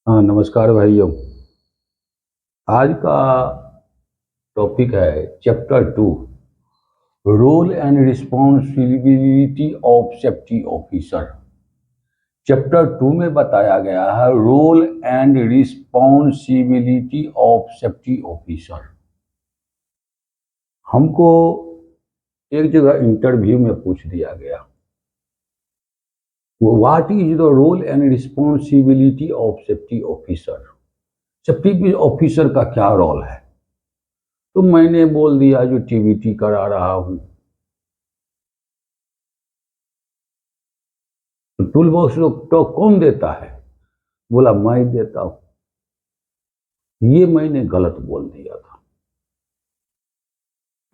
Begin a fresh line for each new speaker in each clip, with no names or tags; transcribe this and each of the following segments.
हाँ, नमस्कार भाइयों। आज का टॉपिक है chapter 2, role and responsibility of safety officer. Chapter 2 में बताया गया है role and responsibility of safety officer. हमको एक जगह इंटरव्यू में पूछ दिया गया, what is the role and responsibility of safety officer. Safety officer का क्या रोल है? तो मैंने बोल दिया जो टीबीटी करा रहा हूं। तो टूल बॉक्स तो कौन देता है? बोला मैं देता हूं। ये मैंने गलत बोल दिया था।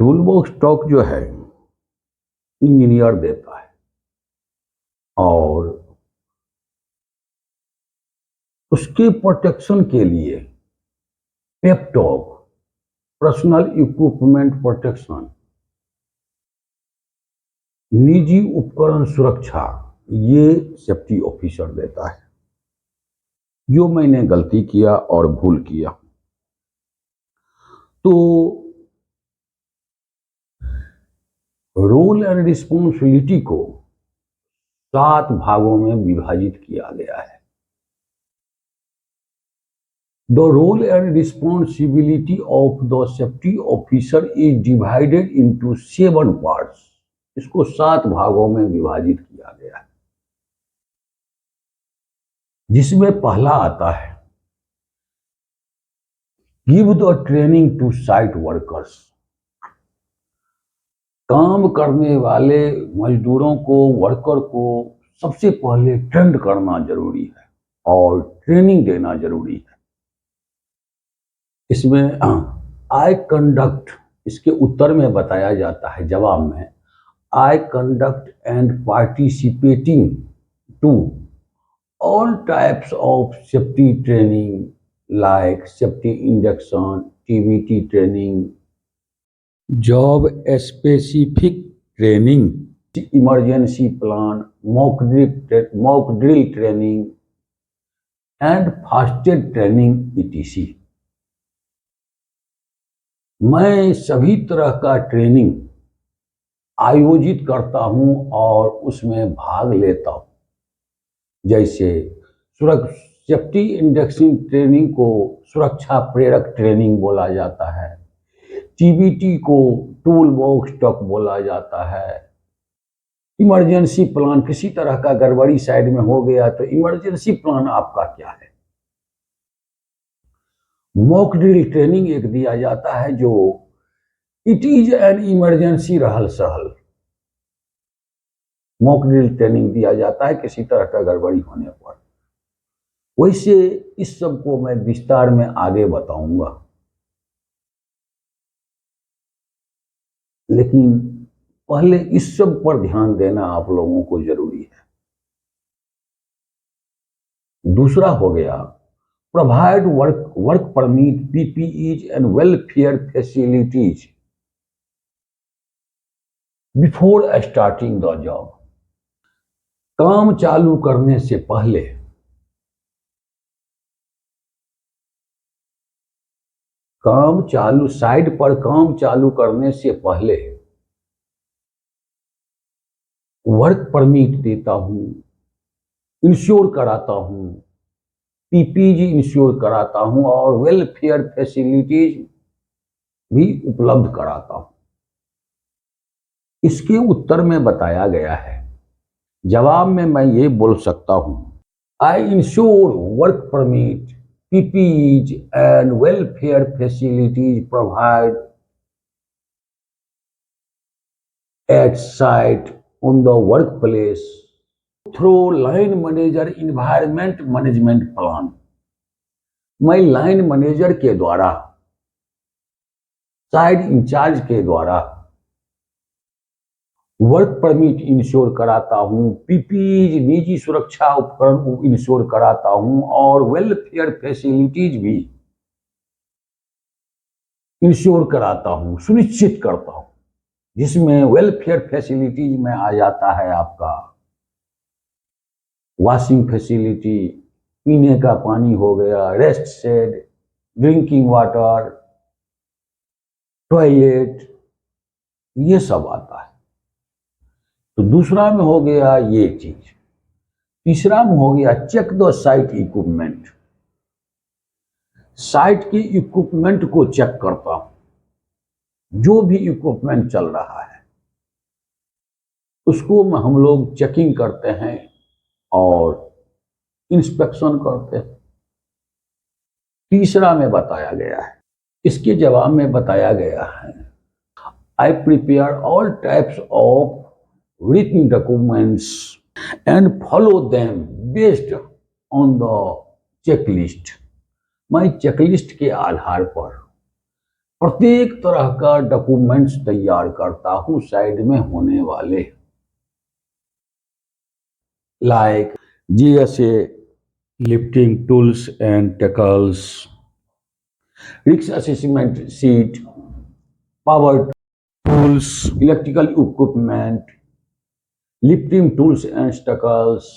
टूल बॉक्स स्टॉक जो है इंजीनियर देता है, और उसके प्रोटेक्शन के लिए पेपटॉक, पर्सनल इक्विपमेंट प्रोटेक्शन, निजी उपकरण सुरक्षा, ये सेफ्टी ऑफिसर देता है। जो मैंने गलती किया और भूल किया, तो रोल एंड रिस्पॉन्सिबिलिटी को 7 भागों में विभाजित किया गया है। The role and responsibility of the safety officer is divided into 7 parts. इसको 7 भागों में विभाजित किया गया है, जिसमें पहला आता है give the training to site workers. काम करने वाले मजदूरों को, वर्कर को सबसे पहले ट्रेंड करना जरूरी है और ट्रेनिंग देना जरूरी है। इसमें आई कंडक्ट, इसके उत्तर में बताया जाता है, जवाब में, I conduct and participating to all types of safety training like safety induction, TBT training, job specific training, emergency plan, mock drill training and first aid training etc. मैं सभी तरह का ट्रेनिंग आयोजित करता हूं और उसमें भाग लेता हूं। जैसे सेफ्टी इंडक्शन ट्रेनिंग को सुरक्षा प्रेरक ट्रेनिंग बोला जाता है, टीबीटी को टूल बॉक्स टॉक बोला जाता है, इमरजेंसी प्लान, किसी तरह का गड़बड़ी साइड में हो गया तो इमरजेंसी प्लान आपका क्या है। मॉक ड्रिल ट्रेनिंग एक दिया जाता है जो इट इज एन इमरजेंसी रहल सहल। मॉक ड्रिल ट्रेनिंग दिया जाता है किसी तरह का गड़बड़ी होने पर। वैसे इस सब को मैं विस्तार में आगे बताऊंगा, लेकिन पहले इस सब पर ध्यान देना आप लोगों को जरूरी है। दूसरा हो गया provide work permit, PPEs and welfare facilities before starting the job. काम चालू करने से पहले साइट पर काम चालू करने से पहले वर्क परमिट देता हूं, इंश्योर कराता हूं, पीपीजी इंश्योर कराता हूं और वेलफेयर फैसिलिटीज भी उपलब्ध कराता हूं। इसके उत्तर में बताया गया है, जवाब में मैं ये बोल सकता हूं, I ensure work permit, PPEs and welfare facilities provide at site on the workplace through line manager environment management plan। मैं लाइन मैनेजर के द्वारा, साइट इंचार्ज के द्वारा वर्क परमिट इंश्योर कराता हूं, पीपीईज निजी सुरक्षा उपकरण इंश्योर कराता हूं और वेलफेयर फैसिलिटीज भी इंश्योर कराता हूं, सुनिश्चित करता हूं, जिसमें वेलफेयर फैसिलिटीज में आ जाता है आपका वॉशिंग फैसिलिटी, पीने का पानी हो गया, rest shed, drinking water, toilet, ये सब आता है। तो दूसरा में हो गया ये चीज। तीसरा में हो गया check the site equipment. Site के इक्विपमेंट को चेक करता हूं। जो भी इक्विपमेंट चल रहा है उसको हम लोग चेकिंग करते हैं और इंस्पेक्शन करते हैं। तीसरा में बताया गया है, इसके जवाब में बताया गया है, I prepare all types of written documents and follow them based on the checklist। मैं चेकलिस्ट के आधार पर प्रत्येक तरह का डॉक्यूमेंट्स तैयार करता हूं साइड में होने वाले, like GSA, lifting tools and tackles, risk assessment sheet, power tools, electrical equipment, lifting tools and tackles,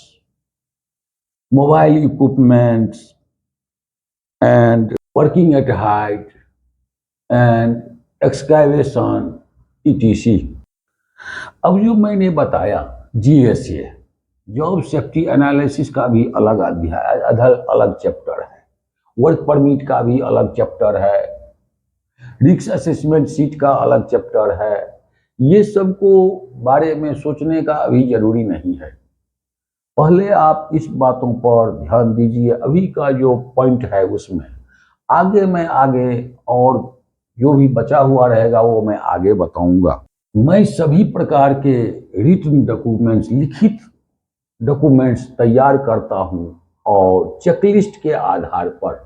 mobile equipment, and working at height, and excavation, etc। अब जो मैंने बताया GSA, जॉब सेफ्टी एनालिसिस का भी अलग अध्याय, अलग चैप्टर है। वर्क परमिट का भी अलग चैप्टर है। रिस्क असेसमेंट शीट का अलग चैप्टर है। ये सब को बारे में सोचने का अभी जरूरी नहीं है। पहले आप इस बातों पर ध्यान दीजिए। अभी का जो पॉइंट है उसमें आगे मैं और जो भी बचा हुआ रहेगा वो मैं आगे बताऊंगा। मैं सभी प्रकार के रिटन डॉक्यूमेंट्स, लिखित डॉक्यूमेंट्स तैयार करता हूं और चेकलिस्ट के आधार पर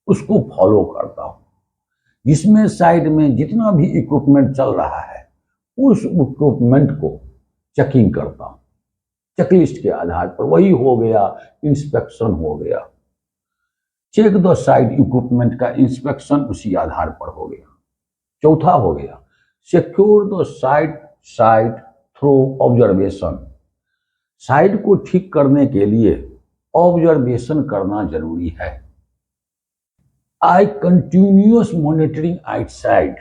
उसको फॉलो करता हूं, जिसमें साइड में जितना भी इक्विपमेंट चल रहा है उस इक्विपमेंट को चेकिंग करता हूं चेकलिस्ट के आधार पर। वही हो गया इंस्पेक्शन हो गया। चेक द साइट इक्विपमेंट का इंस्पेक्शन उसी आधार पर हो गया। चौथा हो गया secure the site through observation. Site को ठीक करने के लिए ऑब्जर्वेशन करना जरूरी है। I continuous monitoring outside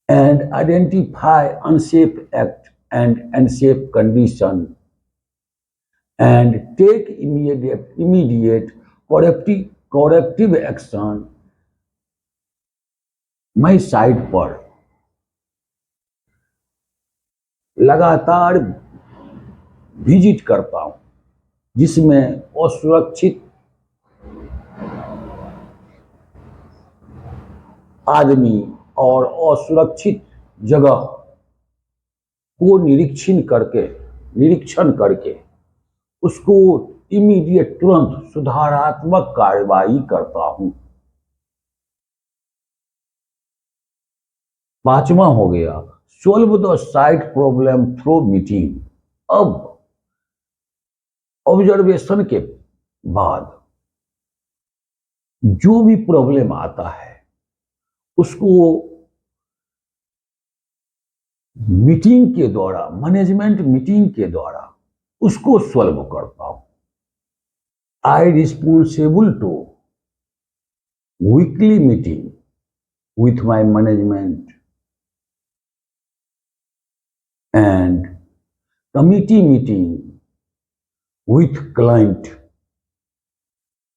and identify unsafe act and unsafe condition and take immediate corrective action। मैं साइट पर लगातार विजिट करता हूं, जिसमें असुरक्षित आदमी और असुरक्षित जगह को निरीक्षण करके उसको इमीडिएट तुरंत सुधारात्मक कार्रवाई करता हूं। पांचवा हो गया solve the site problem through meeting. अब ऑब्जर्वेशन के बाद जो भी प्रॉब्लम आता है उसको मीटिंग के द्वारा, मैनेजमेंट मीटिंग के द्वारा उसको सॉल्व करता हूं। I responsible to weekly meeting with my management and committee meeting with client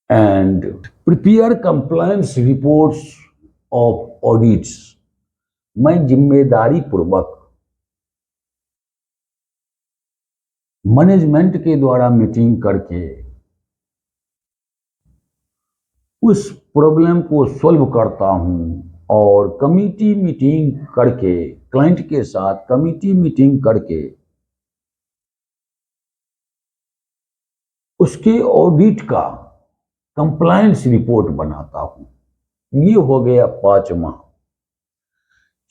and prepare compliance reports of audits. मैं जिम्मेदारी पूर्वक मैनेजमेंट के द्वारा मीटिंग करके उस प्रॉब्लम को सॉल्व करता हूं और कमिटी मीटिंग करके, क्लाइंट के साथ कमिटी मीटिंग करके उसके ऑडिट का कंप्लायंस रिपोर्ट बनाता हूं। ये हो गया पांचवा।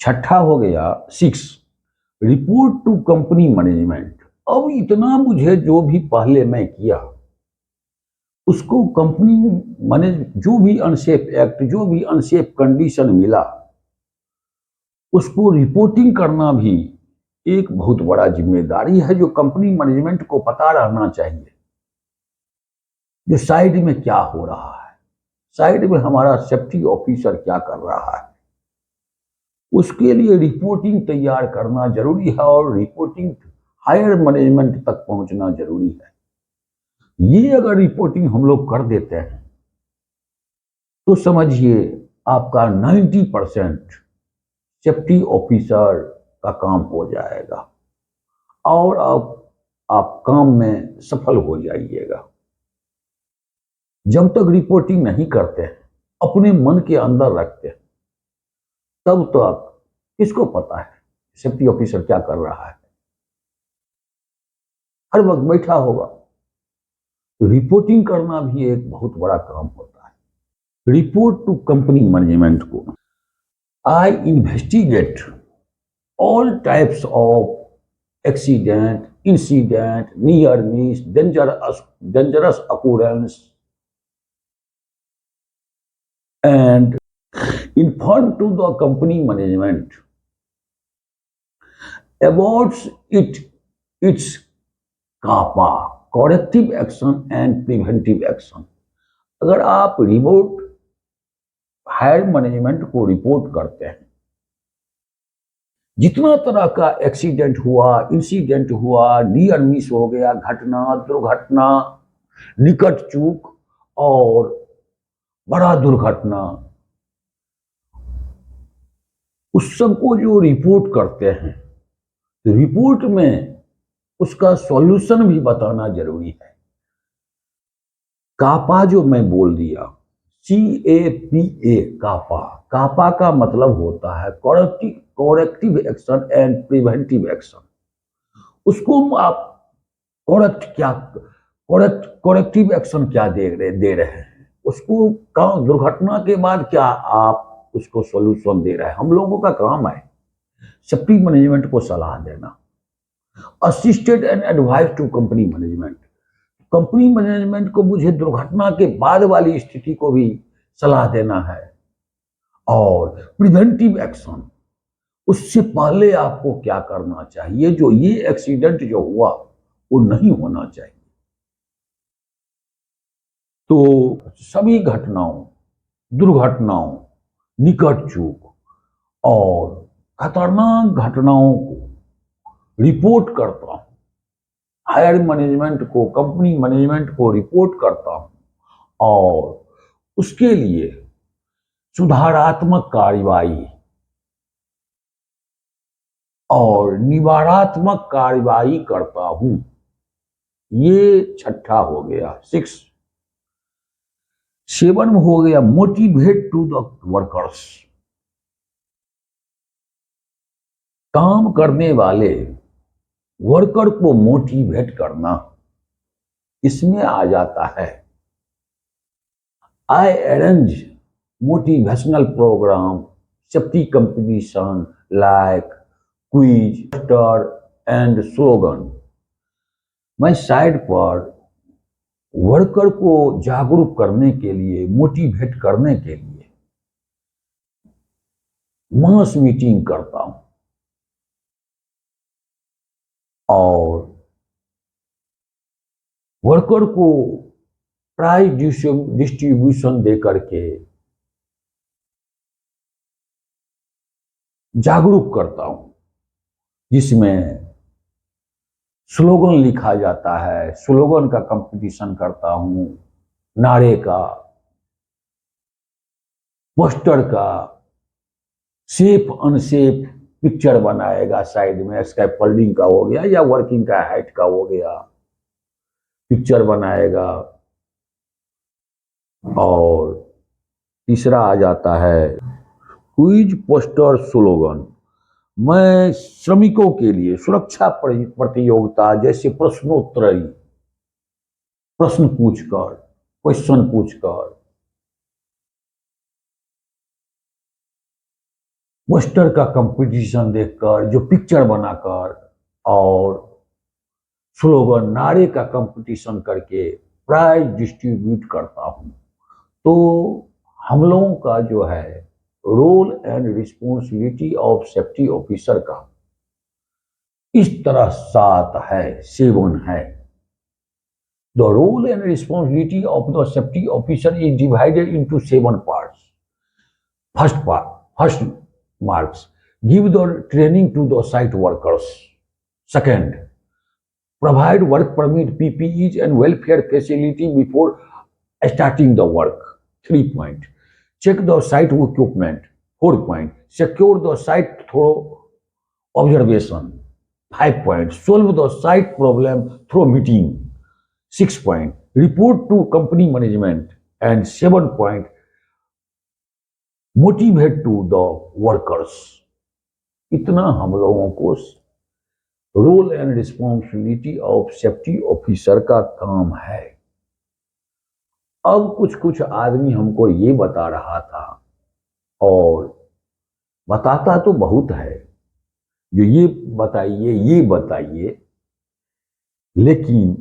छठा हो गया 6 रिपोर्ट टू कंपनी मैनेजमेंट। अब इतना मुझे जो भी पहले मैं किया उसको कंपनी मैनेज, जो भी अनसेफ एक्ट, जो भी अनसेफ कंडीशन मिला उसको रिपोर्टिंग करना भी एक बहुत बड़ा जिम्मेदारी है जो कंपनी मैनेजमेंट को पता रहना चाहिए। जो साइड में क्या हो रहा है, साइड में हमारा सेफ्टी ऑफिसर क्या कर रहा है, उसके लिए रिपोर्टिंग तैयार करना जरूरी है और रिपोर्टिंग हायर मैनेजमेंट तक पहुंचना जरूरी है। ये अगर रिपोर्टिंग हम लोग कर देते हैं तो समझिए आपका 90% सेफ्टी ऑफिसर का काम हो जाएगा और आप काम में सफल हो जाइएगा। जब तक रिपोर्टिंग नहीं करते हैं, अपने मन के अंदर रखते हैं, तब तक किसको पता है सेफ्टी ऑफिसर क्या कर रहा है। हर वक्त बैठा होगा। तो रिपोर्टिंग करना भी एक बहुत बड़ा काम होता है। रिपोर्ट टू कंपनी मैनेजमेंट को, आई investigate all types of accident, incident, near miss, dangerous occurrence, and inform to the company management about its CAPA, corrective action and preventive action। अगर आप रिपोर्ट हायर मैनेजमेंट को report करते हैं, जितना तरह का accident हुआ, इंसिडेंट हुआ, नियर मिस हो गया, घटना, दुर्घटना, निकट चूक और बड़ा दुर्घटना, उस सबको जो रिपोर्ट करते हैं, तो रिपोर्ट में उसका सॉल्यूशन भी बताना जरूरी है। कापा जो मैं बोल दिया, CAPA, कापा, कापा का मतलब होता है corrective action and preventive action. उसको आप करेक्टिव एक्शन क्या दे रहे हैं, उसको दुर्घटना के बाद क्या आप उसको सॉल्यूशन दे रहे हैं। हम लोगों का काम है सेफ्टी मैनेजमेंट को सलाह देना, assisted and advice to company management. Company management को मुझे दुर्घटना के बाद वाली स्थिति को भी सलाह देना है। और प्रिवेंटिव एक्शन, उससे पहले आपको क्या करना चाहिए, जो ये एक्सीडेंट जो हुआ वो नहीं होना चाहिए। तो सभी घटनाओं, दुर्घटनाओं, निकट चूक और खतरनाक घटनाओं को रिपोर्ट करता हूं, हायर मैनेजमेंट को, कंपनी मैनेजमेंट को रिपोर्ट करता हूं और उसके लिए सुधारात्मक कार्रवाई और निवारणात्मक कार्रवाई करता हूं। ये छठा हो गया, 6। 7 हो गया मोटिवेट टू द वर्कर्स। काम करने वाले वर्कर को मोटिवेट करना, इसमें आ जाता है I arrange motivational programme, safety competition like quiz, poster and slogan. मैं साइड पर वर्कर को जागरूक करने के लिए, मोटिवेट करने के लिए मास मीटिंग करता हूं और वर्कर को प्राइज डिस्ट्रीब्यूशन दे करके जागरूक करता हूं, जिसमें स्लोगन लिखा जाता है, स्लोगन का कंपटीशन करता हूं, नारे का, पोस्टर का, सेफ अनसेफ पिक्चर बनाएगा साइड में, स्कैफोल्डिंग का हो गया या वर्किंग का हाइट का हो गया, पिक्चर बनाएगा। और तीसरा आ जाता है क्विज, पोस्टर, स्लोगन। मैं श्रमिकों के लिए सुरक्षा प्रतियोगिता, जैसे प्रश्नोत्तरी, प्रश्न पूछकर, क्वेश्चन पूछकर, पोस्टर का कंपटीशन देखकर, जो पिक्चर बनाकर, और स्लोगन, नारे का कंपटीशन करके प्राइज डिस्ट्रीब्यूट करता हूं। तो हम लोगों का जो है role and responsibility of safety officer का इस तरह 7 है, 7 है, The role and responsibility of the safety officer is divided into 7 parts. First marks, give the training to the site workers. Second, provide work permit, PPEs and welfare facility before starting the work. 3 point, check the site equipment. 4 point, secure the site through observation. 5 point, solve the site problem through meeting. 6 point, report to company management. And 7 point, motivate to the workers. इतना हम लोगों को role and responsibility of safety officer का काम है। अब कुछ कुछ आदमी हमको ये बता रहा था, और बताता तो बहुत है, जो ये बताइए, लेकिन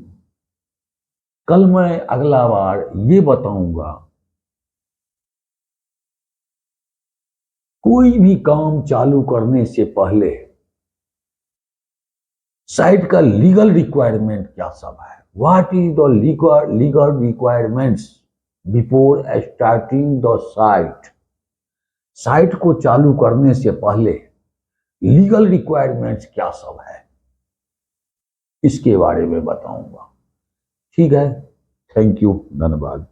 कल मैं अगला बार ये बताऊंगा, कोई भी काम चालू करने से पहले साइट का लीगल रिक्वायरमेंट क्या सब है, what is the legal requirements before starting the site. Site को चालू करने से पहले लीगल रिक्वायरमेंट्स क्या सब है, इसके बारे में बताऊंगा। ठीक है, थैंक यू, धन्यवाद।